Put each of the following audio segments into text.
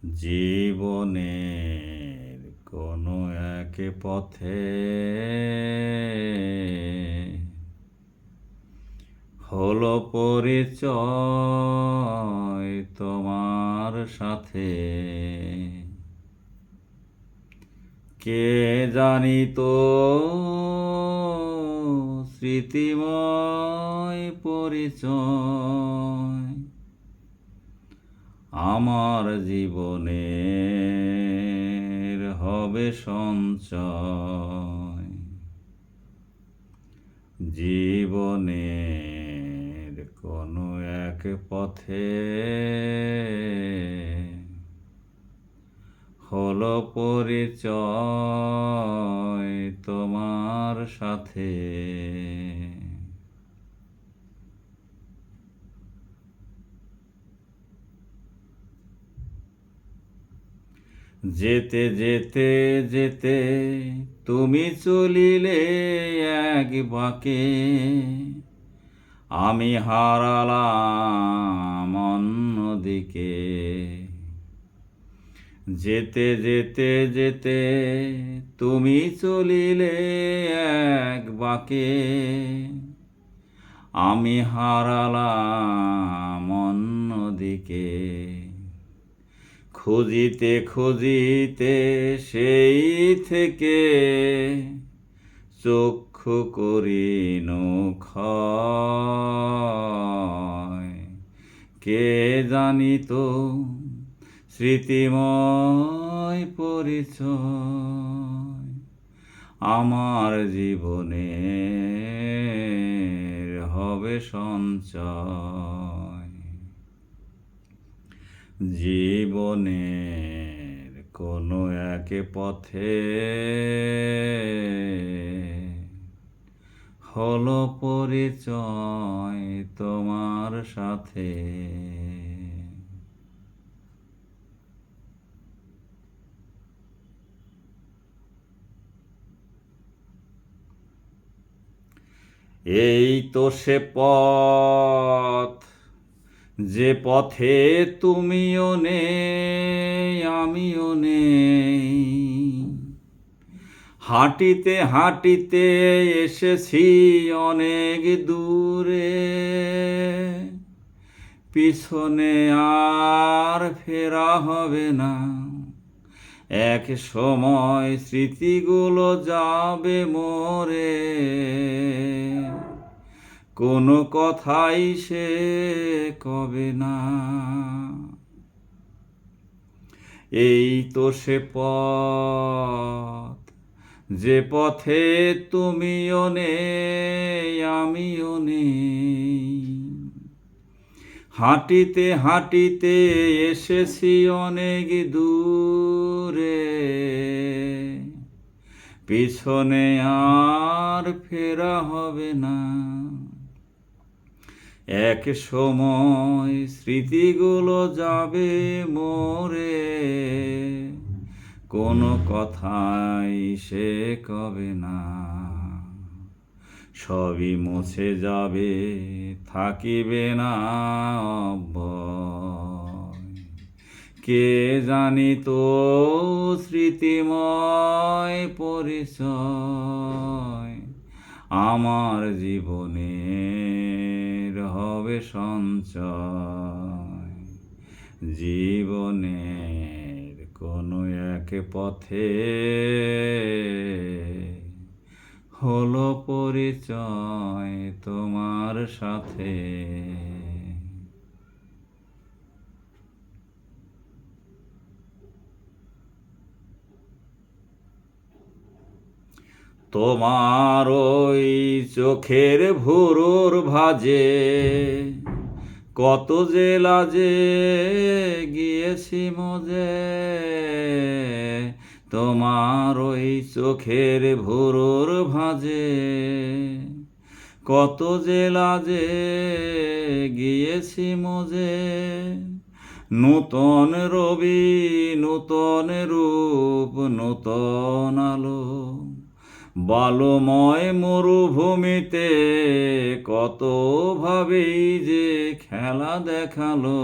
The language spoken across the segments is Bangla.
জীবনের কোনো এক পথে হলো পরিচয় তোমার সাথে। কে জানিত স্মৃতিময় পরিচয় আমার জীবনের হবে সঞ্চয়। জীবনের কোনো এক পথে হলো পরিচয় তোমার সাথে। যেতে যেতে যেতে তুমি চলিলে এক বাঁকে, আমি হারালাম অন্যদিকে। যেতে যেতে যেতে তুমি চলিলে এক বাঁকে, আমি হারালাম অন্যদিকে। খুঁজিতে খুঁজিতে সেই থেকে চক্ষু করিন ক্ষয়। কে জানিত স্মৃতিময় পরিচয় আমার জীবনের হবে সঞ্চয়। জীবনের কোনো এক পথে হলো পরিচয় তোমার সাথে। এই তো সে পথ, যে পথে তুমিও নেই আমিও নেই। হাঁটিতে হাঁটিতে এসেছি অনেক দূরে, পিছনে আর ফেরা হবে না। এক সময় স্মৃতিগুলো যাবে মরে, কোনো কথাই সে কবে না। এই তো সে পথ, যে পথে তুমিও নেই আমিও নেই। হাঁটিতে হাঁটিতে এসেছি অনেক দূরে, পিছনে আর ফেরা হবে না। এক সময় স্মৃতিগুলো যাবে মরে, কোনো কথাই সে কবে না। সবই মুছে যাবে, থাকিবে না অব্যয়। কে জানিত স্মৃতিময় পরিচয় আমার জীবনের হবে সঞ্চয়। জীবনের কোনো এক পথে হলো পরিচয় তোমার সাথে। তোমার ওই চোখের ভুরুর ভাঁজে কত যে লাজে গিয়েছি মজে। তোমার ওই চোখের ভুরুর ভাঁজে কত যে লাজে গিয়েছি মজে। নূতন রবি নূতন রূপ নূতন আলো, বালুময় মরুভূমিতে কত ভাবেই যে খেলা দেখালো।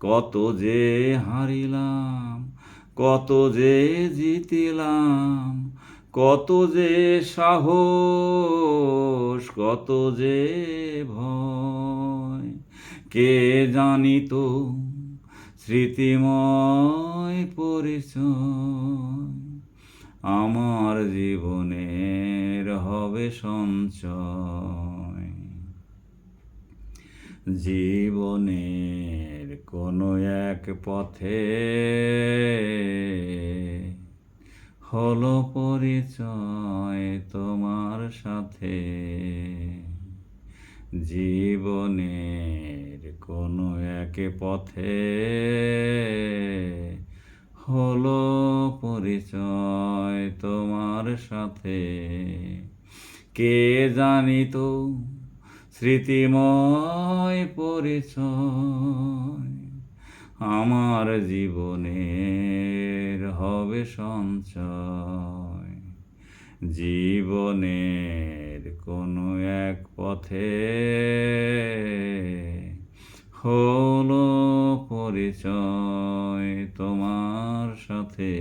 কত যে হারিলাম, কত যে জিতিলাম, কত যে সাহস, কত যে ভয়, কে জানিত স্মৃতিময় পরিচয় আমার জীবনের হবে সঞ্চয়। জীবনের কোনো এক পথে হলো পরিচয় তোমার সাথে। জীবনের কোনো এক পথে হলো পরিচয় তোমার সাথে। কে জানিত স্মৃতিময় পরিচয় আমার জীবনের হবে সঞ্চয়। জীবনের কোনো এক পথে হলো পরিচয় তোমার সাথে।